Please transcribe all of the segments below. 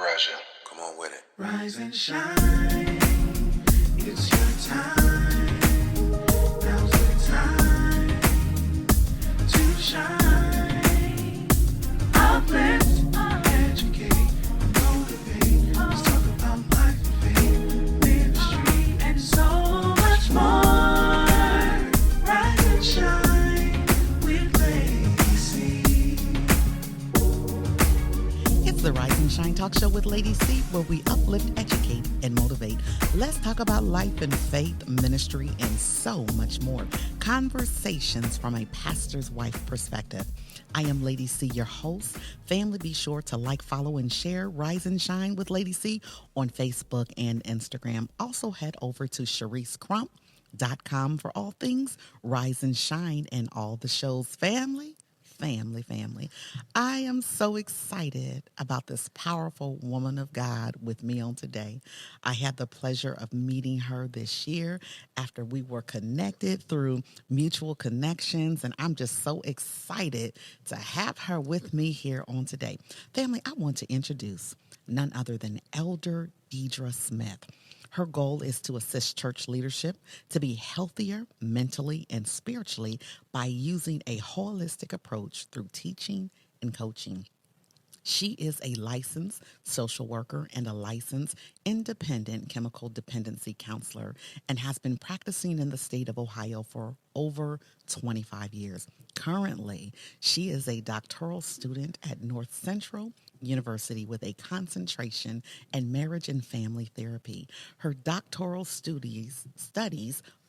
progression. Come on with it. Rise and shine. It's your time. Now's the time to shine. Uplift, educate, motivate. Let's talk about life and faith, ministry, and so much more. Rise and shine with Lacey. It's the Rise and Shine Talk Show with Lady C, where we uplift, educate, and motivate. Let's talk about life and faith, ministry, and so much more. Conversations from a pastor's wife perspective. I am Lady C, your host. Family, be sure to like, follow, and share Rise and Shine with Lady C on Facebook and Instagram. Also head over to ChariceCrump.com for all things Rise and Shine and all the shows. Family. I am so excited about this powerful woman of God with me on today. I had the pleasure of meeting her this year after we were connected through mutual connections, and I'm just so excited to have her with me here on today. Family, I want to introduce none other than Elder Dedra Smith. Her goal is to assist church leadership to be healthier mentally and spiritually by using a holistic approach through teaching and coaching. She is a licensed social worker and a licensed independent chemical dependency counselor and has been practicing in the state of Ohio for over 25 years. Currently, she is a doctoral student at Northcentral University with a concentration in marriage and family therapy. Her doctoral studies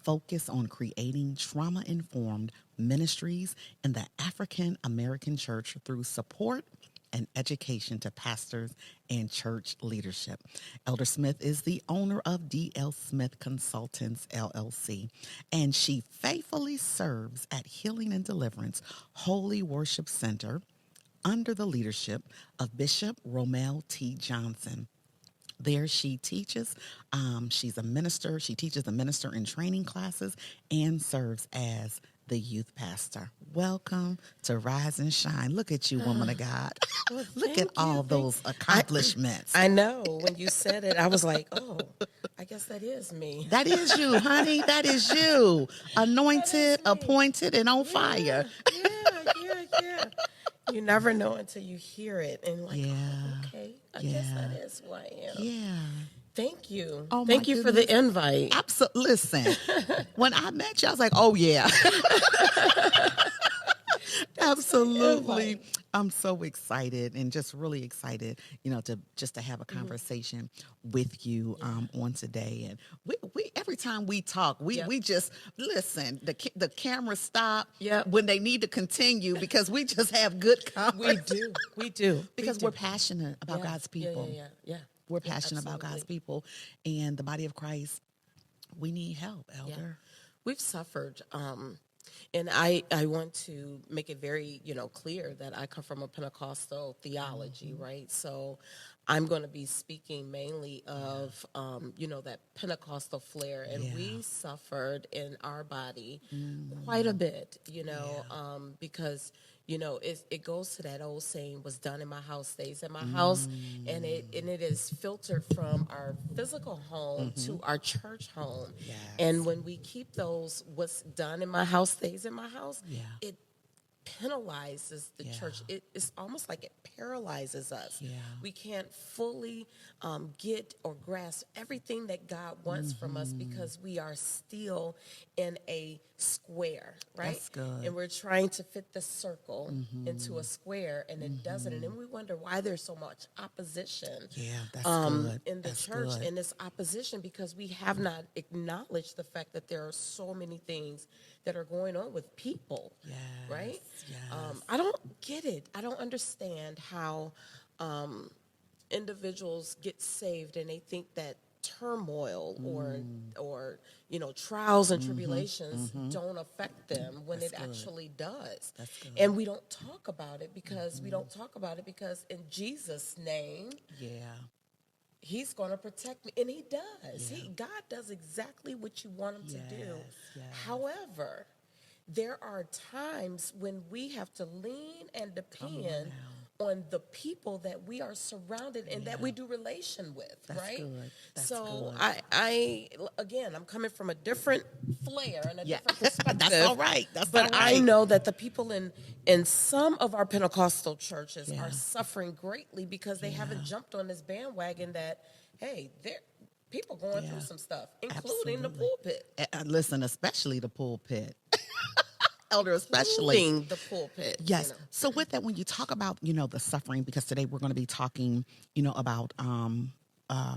focus on creating trauma-informed ministries in the African American church through support and education to pastors and church leadership. Elder Smith is the owner of DL Smith Consultants LLC, and she faithfully serves at Healing and Deliverance Holy Worship Center under the leadership of Bishop Romel T. Johnson. There she teaches, she's a minister, she teaches the minister in training classes and serves as the youth pastor. Welcome to Rise and Shine. Look at you, woman of God. Well, Look at all those accomplishments. I know. When you said it, I was like, oh, I guess that is me. That is you, honey. That is you. Anointed, appointed, and on fire. Yeah. You never know until you hear it. And like, oh, okay, I guess that is who I am. Yeah. Thank you. Oh, Thank you for the invite. Absolutely. Listen, when I met you, I was like, oh, yeah. Absolutely. I'm so excited and just really excited, to have a conversation with you on today. And we every time we talk, we just listen. The cameras stop when they need to continue because we just have good conversation. We do. Because we're passionate about God's people. Yeah. We're passionate about God's people and the body of Christ. We need help, Elder. Yeah. We've suffered. And I want to make it very, clear that I come from a Pentecostal theology, right? So I'm going to be speaking mainly of, that Pentecostal flair. And we suffered in our body quite a bit, because, it goes to that old saying, what's done in my house stays in my house. And it is filtered from our physical home to our church home. Yes. And when we keep those, what's done in my house stays in my house, it penalizes the church. It's almost like it paralyzes us. Yeah. We can't fully get or grasp everything that God wants from us because we are still in a square, right? That's good. And we're trying to fit the circle into a square, and it doesn't. And then we wonder why there's so much opposition that's good. in the church. Good. And this opposition because we have not acknowledged the fact that there are so many things that are going on with people, right? Yes. I don't get it. I don't understand how individuals get saved and they think that turmoil or trials and tribulations don't affect them when it actually does. That's good. And we don't talk about it because in Jesus' name, He's going to protect me, and He does. God does exactly what you want Him to do. Yes. However, there are times when we have to lean and depend on the people that we are surrounded and that we do relation with, That's right? good. That's so good. I'm coming from a different flair and a different perspective. That's all right. That's but all right. I know that the people in some of our Pentecostal churches Yeah. are suffering greatly because they haven't jumped on this bandwagon that, hey, people going through some stuff, including the Absolutely. pulpit. Listen, especially the pulpit. Elder, especially. Including the pulpit. Yes. So with that, when you talk about, the suffering, because today we're going to be talking, about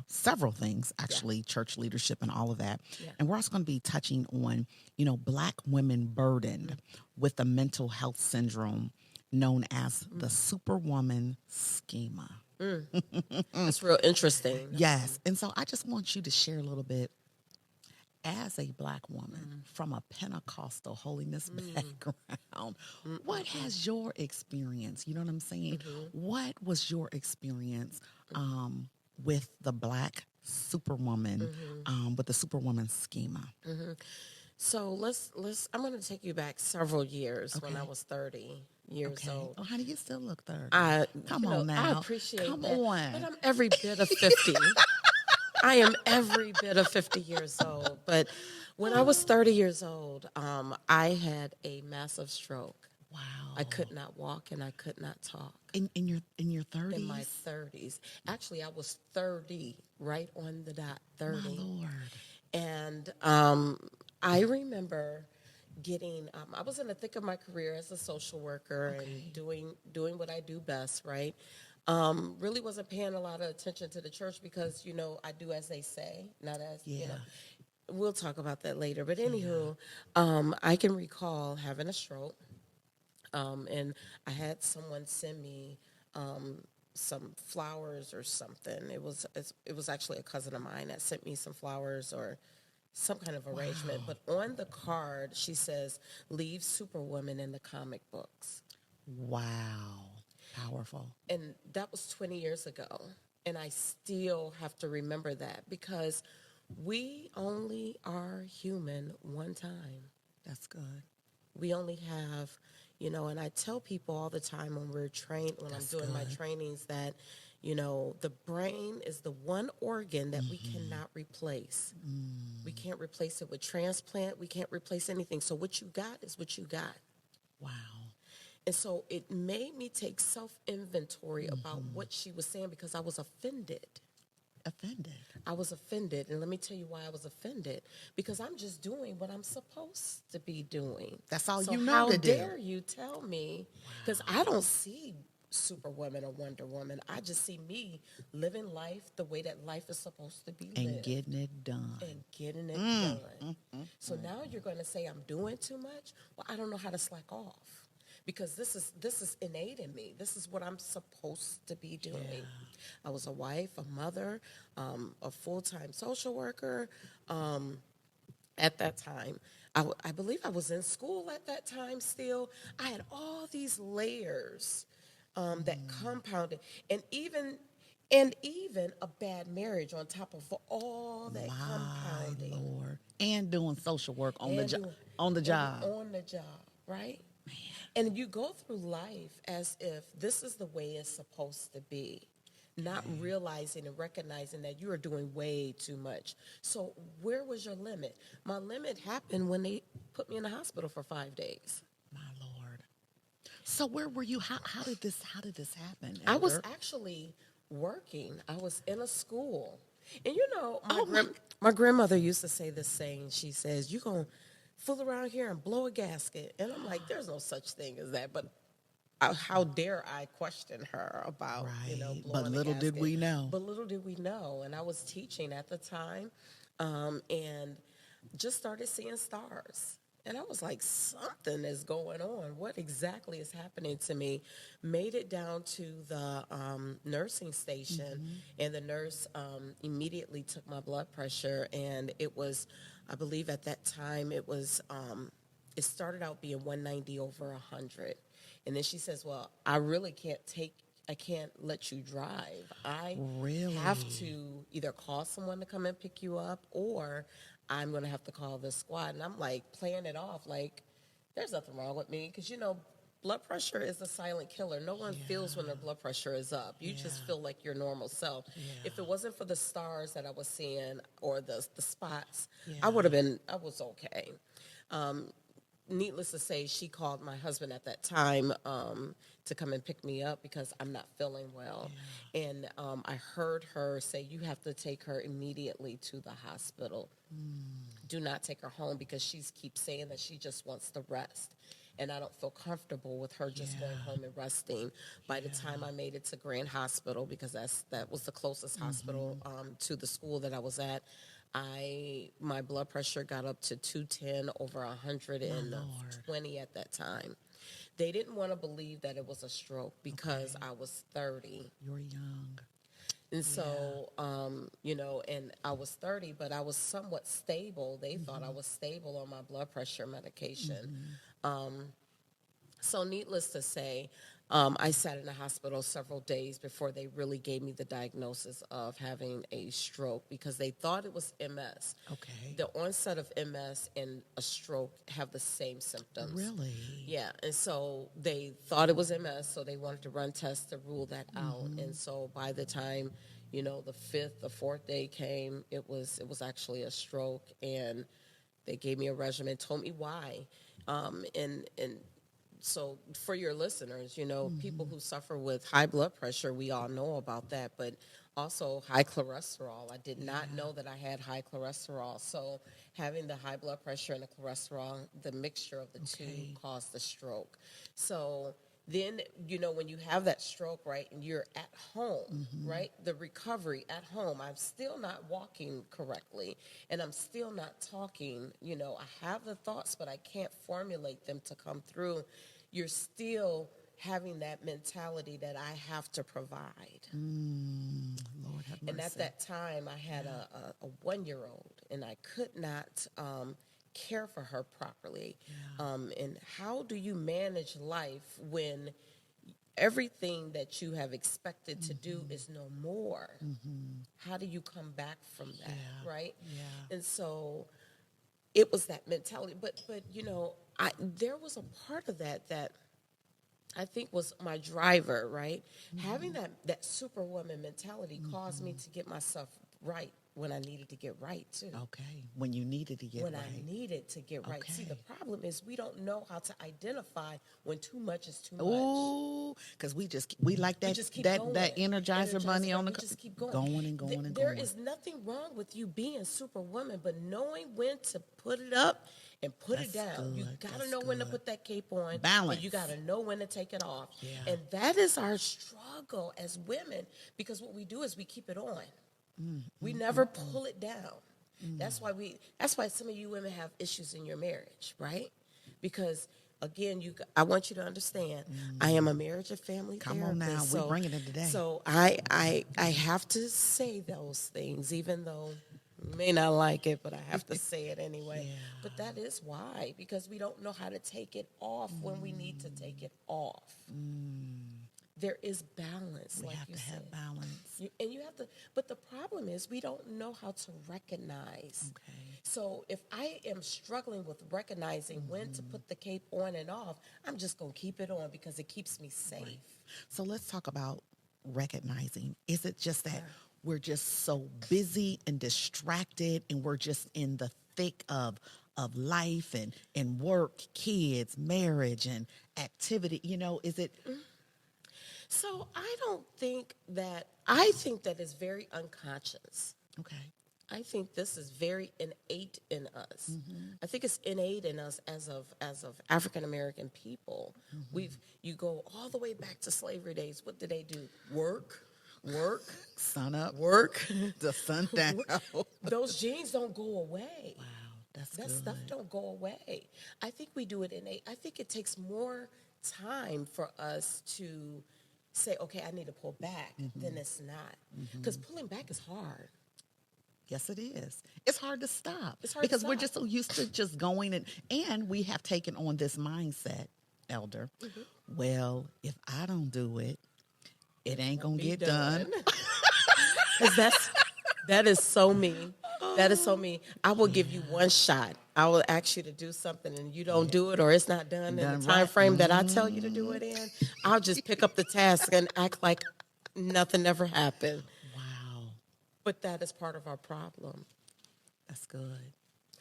several things, actually, church leadership and all of that. Yeah. And we're also going to be touching on, Black women burdened with the mental health syndrome known as the Superwoman Schema. That's real interesting. Yes. And so I just want you to share a little bit as a Black woman from a Pentecostal holiness background. What has your experience? You know what I'm saying? What was your experience with the Black Superwoman, with the Superwoman Schema? So I'm going to take you back several years when I was 30 years old. Oh, honey, you still look 30. Come on now. I appreciate Come that. on. But I'm every bit of 50. I am every bit of 50 years old. But when I was 30 years old, I had a massive stroke. Wow. I could not walk and I could not talk. In your 30s? In my 30s. Actually, I was 30, right on the dot, 30. My Lord. And I remember getting, I was in the thick of my career as a social worker and doing what I do best, right? Really wasn't paying a lot of attention to the church because, I do as they say, not as, We'll talk about that later. But anywho, I can recall having a stroke, and I had someone send me some flowers or something. It was actually a cousin of mine that sent me some flowers or some kind of arrangement. But on the card, she says, "Leave Superwoman in the comic books." Wow. Powerful. And that was 20 years ago. And I still have to remember that because we only are human one time. That's good. We only have, and I tell people all the time when I'm doing my trainings that, the brain is the one organ that we cannot replace. We can't replace it with transplant. We can't replace anything. So what you got is what you got. Wow. And so it made me take self-inventory about what she was saying because I was offended. I was offended. And let me tell you why I was offended. Because I'm just doing what I'm supposed to be doing. That's all so you know how to do. dare you tell me? Because I don't see Superwoman or Wonder Woman. I just see me living life the way that life is supposed to be lived. And getting it done. So now you're going to say I'm doing too much? Well, I don't know how to slack off. Because this is innate in me. This is what I'm supposed to be doing. Yeah. I was a wife, a mother, a full-time social worker. At that time, I believe I was in school at that time still. I had all these layers that compounded, and even a bad marriage on top of all that compounding. Lord. And doing social work on the job. On the job, right? Man. And you go through life as if this is the way it's supposed to be, not realizing and recognizing that you are doing way too much. So where was your limit? My limit happened when they put me in the hospital for 5 days. My Lord. So where were you? How did this happen? Elder? I was actually working. I was in a school. And my grandmother used to say this saying. She says, "You gonna fool around here and blow a gasket." And I'm like, there's no such thing as that. But how dare I question her about, blowing But little a gasket. did we know. But little did we know. And I was teaching at the time and just started seeing stars. And I was like, something is going on. What exactly is happening to me? Made it down to the nursing station, and the nurse immediately took my blood pressure, and it was, I believe at that time, it started out being 190 over 100. And then she says, "Well, I really I can't let you drive. I have to either call someone to come and pick you up, or I'm going to have to call the squad." And I'm like playing it off like there's nothing wrong with me because, blood pressure is a silent killer. No one feels when their blood pressure is up. You just feel like your normal self. If it wasn't for the stars that I was seeing or the spots, I was okay. Needless to say, she called my husband at that time to come and pick me up because I'm not feeling well. And I heard her say, you have to take her immediately to the hospital. Do not take her home because she keeps saying that she just wants to rest. And I don't feel comfortable with her just going home and resting. By the time I made it to Grand Hospital, because that was the closest hospital to the school that I was at, my blood pressure got up to 210 over 120 at that time. They didn't want to believe that it was a stroke because I was 30. You're young. And so, and I was 30, but I was somewhat stable. They thought I was stable on my blood pressure medication. So needless to say, I sat in the hospital several days before they really gave me the diagnosis of having a stroke because they thought it was MS. Okay. The onset of MS and a stroke have the same symptoms. Really? Yeah, and so they thought it was MS, so they wanted to run tests to rule that out. And so by the time, the fourth day came, it was actually a stroke, and they gave me a regimen, told me why. So for your listeners, people who suffer with high blood pressure, we all know about that, but also high cholesterol. I did not know that I had high cholesterol. So having the high blood pressure and the cholesterol, the mixture of the two caused the stroke. So then, when you have that stroke, right, and you're at home, right, the recovery at home, I'm still not walking correctly, and I'm still not talking. I have the thoughts, but I can't formulate them to come through. You're still having that mentality that I have to provide. Lord have mercy. And at that time, I had a 1-year-old, and I could not care for her properly. And how do you manage life when everything that you have expected to do is no more? How do you come back from that, right? And so it was that mentality. But there was a part of that I think was my driver, right? Having that superwoman mentality caused me to get myself right when I needed to get right, too. Okay, when you needed to get right. When I needed to get right. See, the problem is we don't know how to identify when too much is too much. Ooh, because we like that Energizer bunny on the just keep going. Going. There is nothing wrong with you being superwoman, but knowing when to put it up and put it down. You got to know when to put that cape on. Balance. And you got to know when to take it off. And that is our struggle as women, because what we do is we keep it on. We never pull it down. That's why some of you women have issues in your marriage, right? Because again, I want you to understand, I am a marriage and family therapist. Come on now, we're bringing it today. So I have to say those things, even though you may not like it, but I have to say it anyway. But that is why, because we don't know how to take it off when we need to take it off. There is balance, like you said. We have to have balance. But the problem is we don't know how to recognize. Okay. So if I am struggling with recognizing when to put the cape on and off, I'm just going to keep it on because it keeps me safe. Right. So let's talk about recognizing. Is it just that we're just so busy and distracted and we're just in the thick of life and work, kids, marriage, and activity? Is it... So I think that is very unconscious. Okay. I think this is very innate in us. I think it's innate in us as of African American people. You go all the way back to slavery days. What did they do? Work, sun up, work, the sun down. Those genes don't go away. Wow, that good. Stuff don't go away. I think we do it innate. I think it takes more time for us to say, okay, I need to pull back, then it's not. Because pulling back is hard. Yes, it is. It's hard to stop. Because we're just so used to just going and we have taken on this mindset, Elder. Well, if I don't do it, it ain't going to get done. Because that is so mean. That is so mean. I will give you one shot. I will ask you to do something and you don't do it, or it's not done in the Done time right. frame that I tell you to do it in. I'll just pick up the task and act like nothing ever happened. Wow. But that is part of our problem. That's good.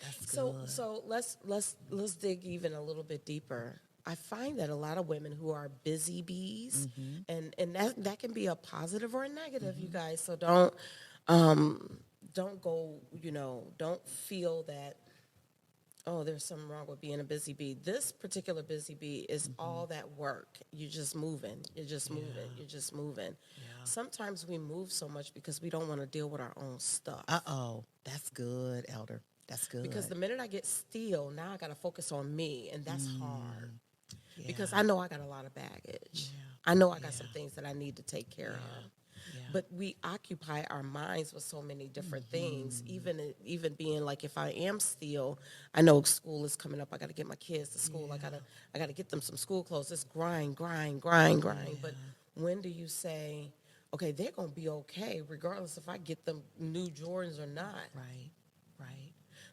That's So good. so let's dig even a little bit deeper. I find that a lot of women who are busy bees, and that can be a positive or a negative, you guys. So don't go, don't feel that, oh, there's something wrong with being a busy bee. This particular busy bee is all that work. You're just moving. You're just moving. You're just moving. Yeah. Sometimes we move so much because we don't want to deal with our own stuff. Uh-oh. That's good, Elder. That's good. Because the minute I get still, now I got to focus on me, and that's hard. Yeah. Because I know I got a lot of baggage. Yeah. I know I got some things that I need to take care of. Yeah. But we occupy our minds with so many different things. Even being like, if I am still, I know school is coming up. I got to get my kids to school. I gotta get them some school clothes. It's grind. But when do you say, okay, they're gonna be okay, regardless if I get them new Jordans or not? Right.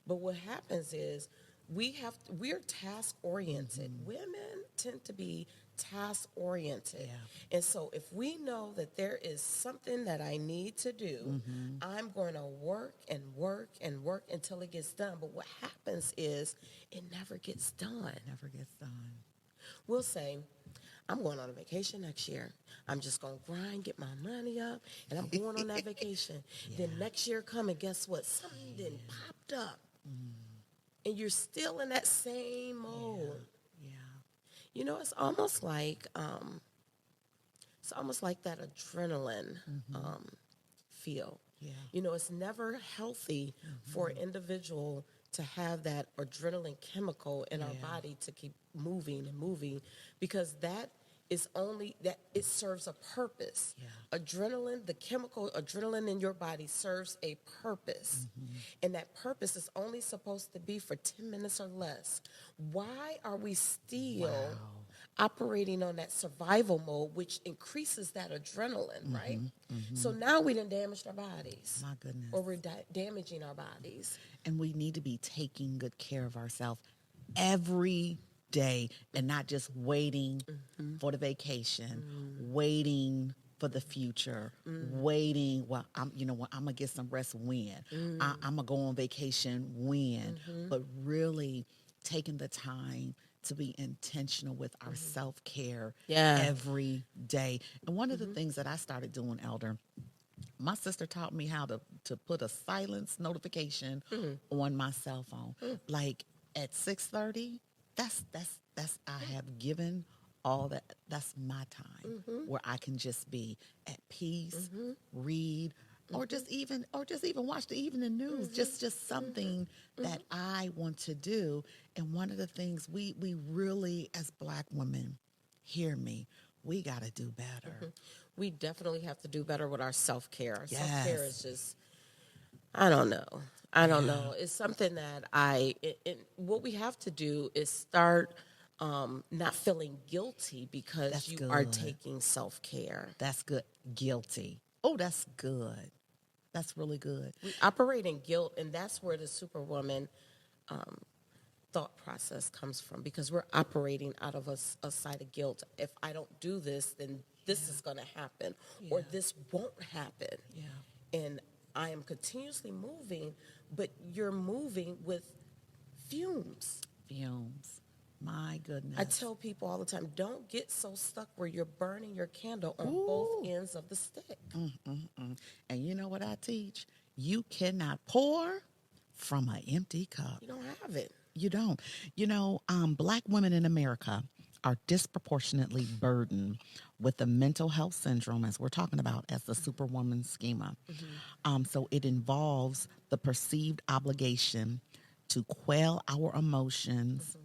But what happens is we're task oriented. Women tend to be task oriented. Yeah. And so if we know that there is something that I need to do, I'm going to work until it gets done. But what happens is it never gets done. Never gets done. We'll say, I'm going on a vacation next year. I'm just going to grind, get my money up, and I'm going on that vacation. Then next year come, and guess what? Something then popped up. And you're still in that same mode. Yeah. It's almost like that adrenaline feel. Yeah. It's never healthy for an individual to have that adrenaline chemical in our body to keep moving and moving, because that is only that it serves a purpose. Adrenaline, the chemical adrenaline in your body serves a purpose. And that purpose is only supposed to be for 10 minutes or less. Why are we still operating on that survival mode, which increases that adrenaline, right? So now we done damaged our bodies. My goodness. Or we're damaging our bodies. And we need to be taking good care of ourselves every day, and not just waiting for the vacation, waiting for the future, waiting, I'm gonna get some rest when, I'm gonna go on vacation when, but really taking the time to be intentional with our self-care every day. And one of the things that I started doing, Elder, my sister taught me how to put a silence notification on my cell phone. Like at 6:30, that's I have given all that. That's my time where I can just be at peace, read, or just even watch the evening news. Just something that I want to do. And one of the things we really, as Black women, hear me, we got to do better. We definitely have to do better with our self-care. Our Yes. self-care is just, I don't know. It's something that what we have to do is start not feeling guilty because That's you are good. taking self-care. That's good. Guilty. Oh, that's good. That's really good. We operate in guilt, and that's where the Superwoman thought process comes from, because we're operating out of a side of guilt. If I don't do this, then this is going to happen, or this won't happen. Yeah. And I am continuously moving, but you're moving with fumes. Fumes. My goodness. I tell people all the time, don't get so stuck where you're burning your candle on both ends of the stick. And you know what I teach? You cannot pour from an empty cup. You don't have it. You don't. Black women in America are disproportionately burdened with the mental health syndrome, as we're talking about, as the Superwoman Schema. So it involves the perceived obligation to quell our emotions,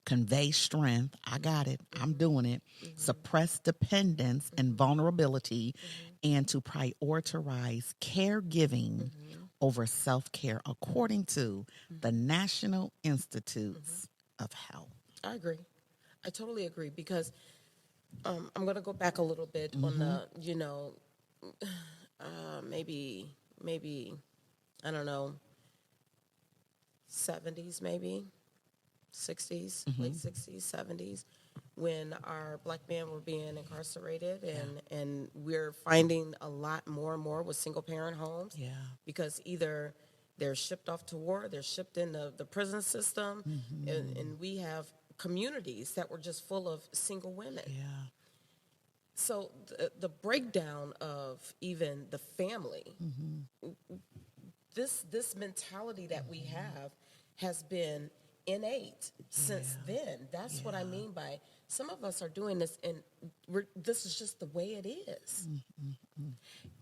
convey strength, I got it, I'm doing it, suppress dependence and vulnerability, and to prioritize caregiving over self-care, according to the National Institutes of Health. I agree. I totally agree, because I'm going to go back a little bit on the, maybe, I don't know, 70s, maybe 60s, late 60s, 70s, when our black men were being incarcerated, and we're finding a lot more and more with single parent homes. Yeah. Because either they're shipped off to war, they're shipped in the prison system, and we have communities that were just full of single women. Yeah. So the breakdown of even the family, this mentality that we have has been innate since then. That's what I mean by some of us are doing this, and this is just the way it is.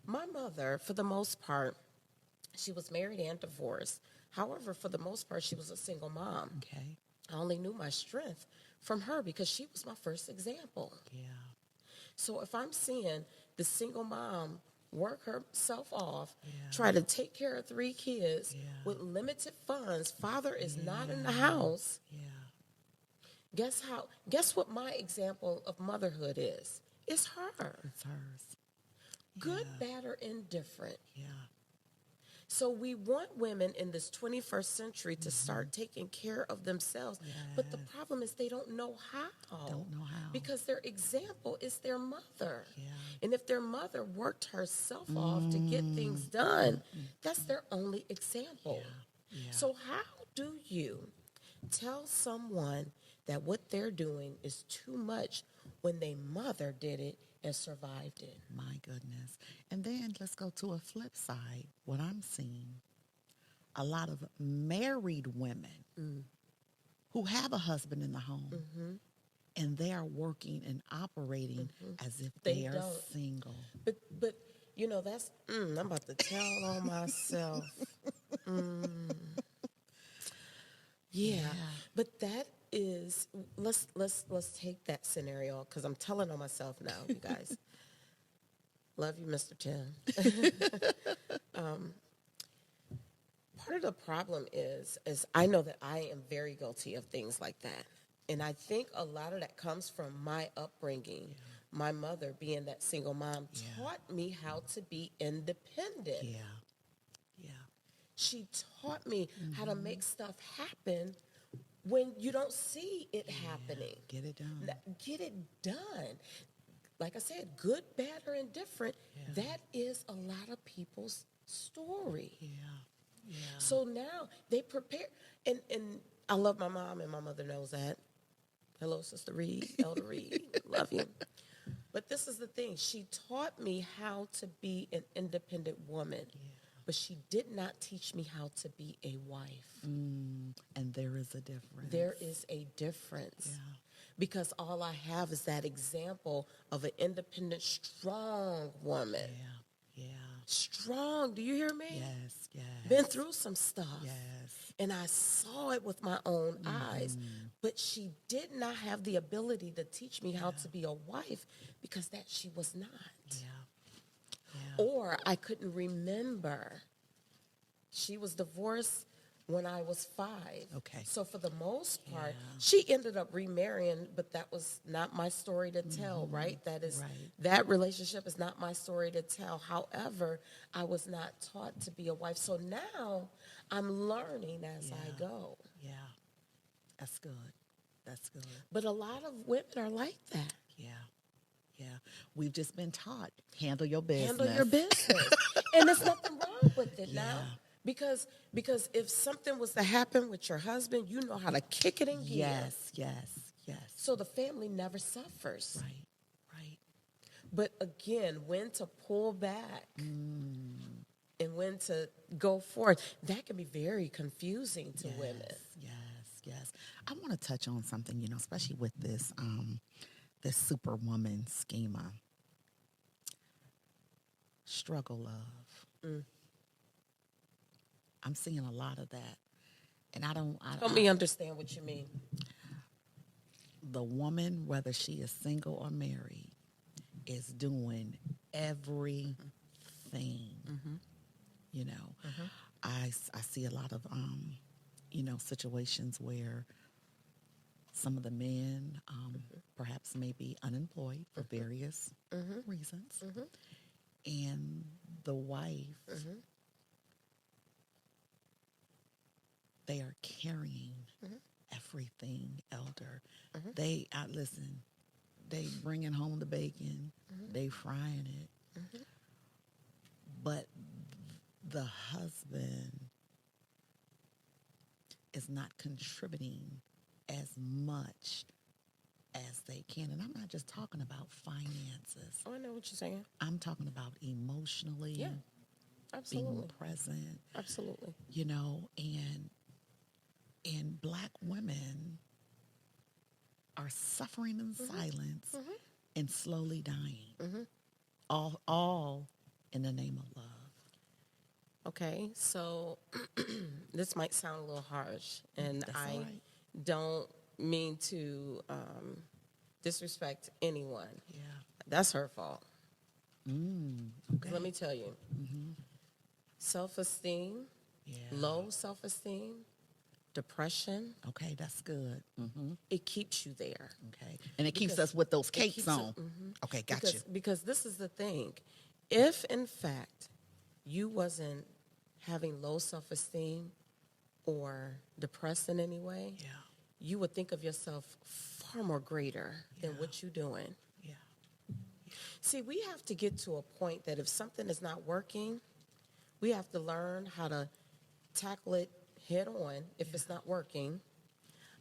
My mother, for the most part, she was married and divorced. However, for the most part, she was a single mom. Okay. I only knew my strength from her because she was my first example. Yeah. So if I'm seeing the single mom work herself off, try to take care of 3 kids with limited funds, father is not in the house, guess what my example of motherhood is? It's her. It's hers. Good, bad, or indifferent. Yeah. So we want women in this 21st century to start taking care of themselves. But the problem is they don't know how. Don't know how. Because their example is their mother. Yeah. And if their mother worked herself off to get things done, that's their only example. Yeah. So how do you tell someone that what they're doing is too much when their mother did it and survived it? My goodness. And then let's go to a flip side. What I'm seeing, a lot of married women who have a husband in the home, and they are working and operating as if they are don't. single. But you know, that's I'm about to tell on myself. Yeah, but that is let's take that scenario, because I'm telling on myself now, you guys. Love you, Mr. Tim. Part of the problem is I know that I am very guilty of things like that. And I think a lot of that comes from my upbringing. My mother, being that single mom, taught me how to be independent. Yeah. She taught me how to make stuff happen when you don't see it happening. Get it done. Get it done. Like I said, good, bad, or indifferent, that is a lot of people's story. Yeah. So now they prepare, and I love my mom, and my mother knows that. Hello, Sister Reed, Elder Reed, love you. But this is the thing. She taught me how to be an independent woman, but she did not teach me how to be a wife. And there is a difference. There is a difference. Yeah. Because all I have is that example of an independent, strong woman. Yeah. Strong, do you hear me? Yes. Been through some stuff. Yes. And I saw it with my own eyes. But she did not have the ability to teach me how to be a wife, because that she was not. Or I couldn't remember. She was divorced when I was 5. Okay. So for the most part, she ended up remarrying, but that was not my story to tell, right? That relationship is not my story to tell. However, I was not taught to be a wife. So now I'm learning as I go. Yeah. That's good. But a lot of women are like that. Yeah. We've just been taught, handle your business. Handle your business. And there's nothing wrong with it now. Because if something was to happen with your husband, you know how to kick it in gear. Yes. So the family never suffers. Right. But again, when to pull back and when to go forth, that can be very confusing to women. Yes. I want to touch on something, especially with this Superwoman Schema. Struggle love. I'm seeing a lot of that. And Help me understand what you mean. The woman, whether she is single or married, is doing everything. I see a lot of, situations where some of the men perhaps may be unemployed for various reasons. And the wife they are carrying everything, elder. They, listen, they bringing home the bacon, they frying it, but the husband is not contributing as much as they can. And I'm not just talking about finances. Oh, I know what you're saying. I'm talking about emotionally. Yeah, absolutely. Being present. Absolutely. You know, and Black women are suffering in silence and slowly dying. All in the name of love. Okay, so this might sound a little harsh, and That's I all right. don't mean to disrespect anyone. Yeah. That's her fault. Okay. Let me tell you, self-esteem, Yeah. low self-esteem, depression, Okay, that's good. it keeps you there. Okay. And it keeps Because us with those it cakes keeps on. it- Okay, got you. Because this is the thing. If, in fact, you wasn't having low self-esteem or depressed in any way, Yeah. you would think of yourself far more greater than Yeah. what you're doing. Yeah. See, we have to get to a point that if something is not working, we have to learn how to tackle it head on if it's not working,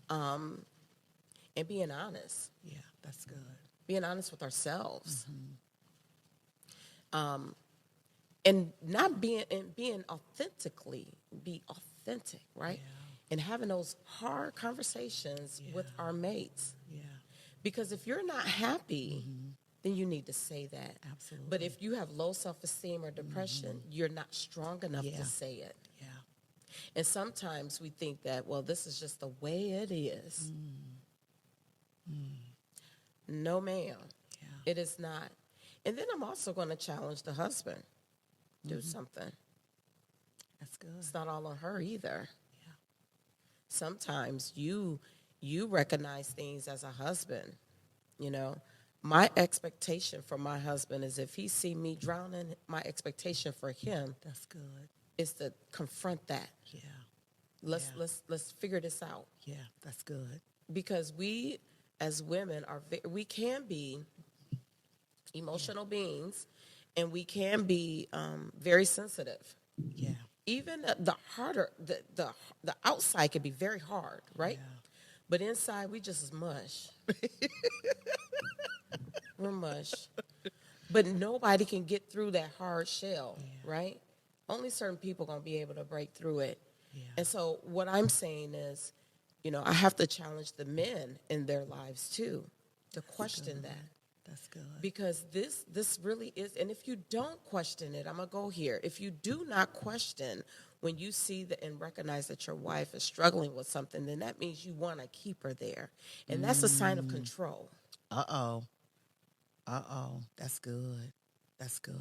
and being honest. Yeah, that's good. Being honest with ourselves. And not being, and being be authentic, right? Yeah. And having those hard conversations with Yeah. our mates. Yeah. Because if you're not happy, then you need to say that. Absolutely. But if you have low self-esteem or depression, you're not strong enough Yeah. to say it. Yeah. And sometimes we think that, well, this is just the way it is. No, ma'am. Yeah. It is not. And then I'm also going to challenge the husband. Do something. That's good. It's not all on her either. Yeah. Sometimes you recognize things as a husband. You know, my expectation for my husband is if he see me drowning, my expectation for him That's good. is to confront that. Yeah. Let's figure this out. Yeah, that's good. Because we as women we can be emotional beings, and we can be very sensitive. Yeah. Even the harder, the outside can be very hard, right? Yeah. But inside we just mush. We're mush. But nobody can get through that hard shell, right? Only certain people gonna be able to break through it. Yeah. And so what I'm saying is, you know, I have to challenge the men in their lives too to question that. That's good. Because this really is, and if you don't question it, I'm going to go here. If you do not question when you see and recognize that your wife is struggling with something, then that means you want to keep her there. And that's a sign of control. Uh-oh. That's good. That's good.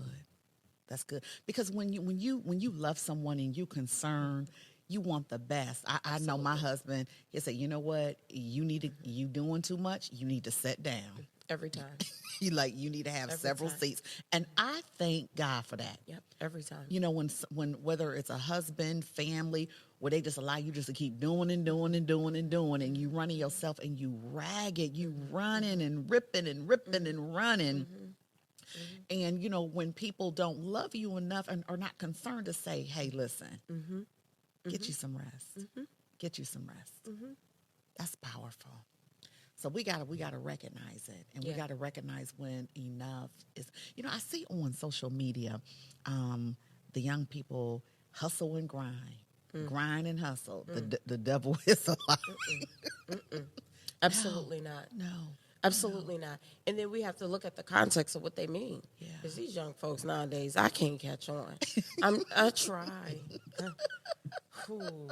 That's good. Because when you love someone and you concerned, you want the best. I know my husband, he said, you know what? You doing too much. You need to sit down. Every time. You need to have Every several time. seats. And I thank God for that. Yep, every time. You know, when whether it's a husband, family, where they just allow you just to keep doing and doing and doing and doing, and you running yourself and you ragged, you running and ripping and ripping and running. And, you know, when people don't love you enough and are not concerned to say, hey, listen, get you some rest. Get you some rest. That's powerful. So we gotta recognize it, and we gotta recognize when enough is. You know, I see on social media, the young people hustle and grind and hustle. The devil is a lie. Absolutely not. No, Absolutely not. And then we have to look at the context of what they mean. Yeah. Because these young folks nowadays, I can't catch on. I try. Ooh.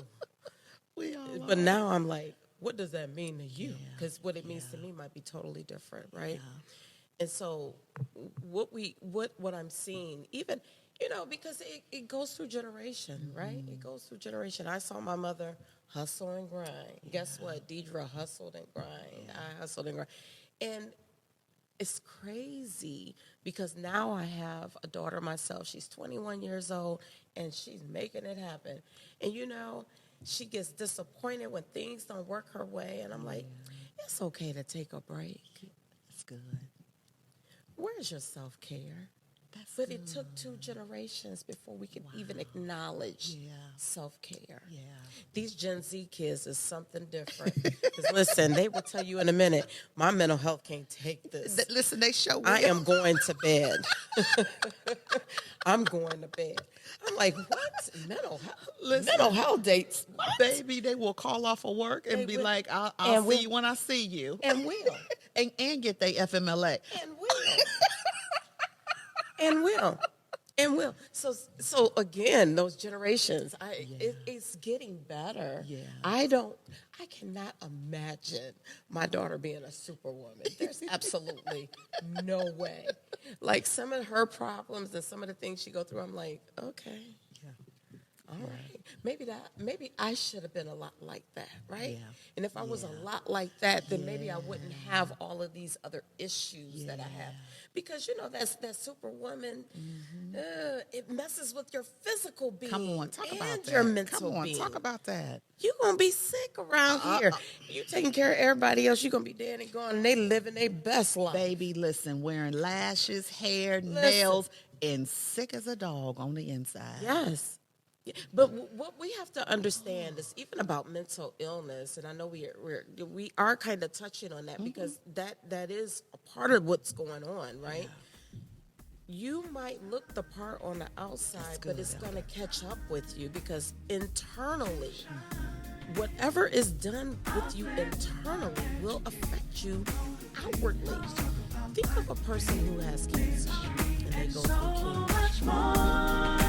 we all. But now I'm like, what does that mean to you? Yeah. Because what it means to me might be totally different, right? Yeah. And so what I'm seeing, even, you know, because it goes through generation, right? It goes through generation. I saw my mother hustle and grind. Guess what? Dedra hustled and grind. I hustled and grind. And it's crazy because now I have a daughter myself. She's 21 years old, and she's making it happen. And, you know, she gets disappointed when things don't work her way. And I'm like, it's okay to take a break. That's good. Where's your self-care? That's But good. it took 2 generations before we could even acknowledge self-care. Yeah. These Gen Z kids is something different. 'Cause listen, they will tell you in a minute, my mental health can't take this. Listen, they show I am going to bed. I'm going to bed. I'm like, what? Mental health? Mental health dates? What? Baby, they will call off of work and They be will. like, I'll And see will. you when I see you. And will. and get their FMLA. And will. And will. And will. So again, those generations, it's getting better. Yeah. I cannot imagine my daughter being a superwoman. There's absolutely no way. Like some of her problems and some of the things she go through, I'm like, okay. All right. Maybe I should have been a lot like that, right? Yeah. And if I was a lot like that, then maybe I wouldn't have all of these other issues that I have. Because, that superwoman, it messes with your physical being. Come on, talk about and that. your mental Come on, being. talk about that. You're going to be sick around here. You taking care of everybody else, you're going to be dead and gone, and they living their best life. Baby, listen, wearing lashes, hair, nails, and sick as a dog on the inside. Yes. Yeah, but what we have to understand is even about mental illness, and I know we are kind of touching on that because that is a part of what's going on, right? You might look the part on the outside, but it's going to catch up with you because internally, whatever is done with you internally will affect you outwardly. Think of a person who has cancer and they go through chemo.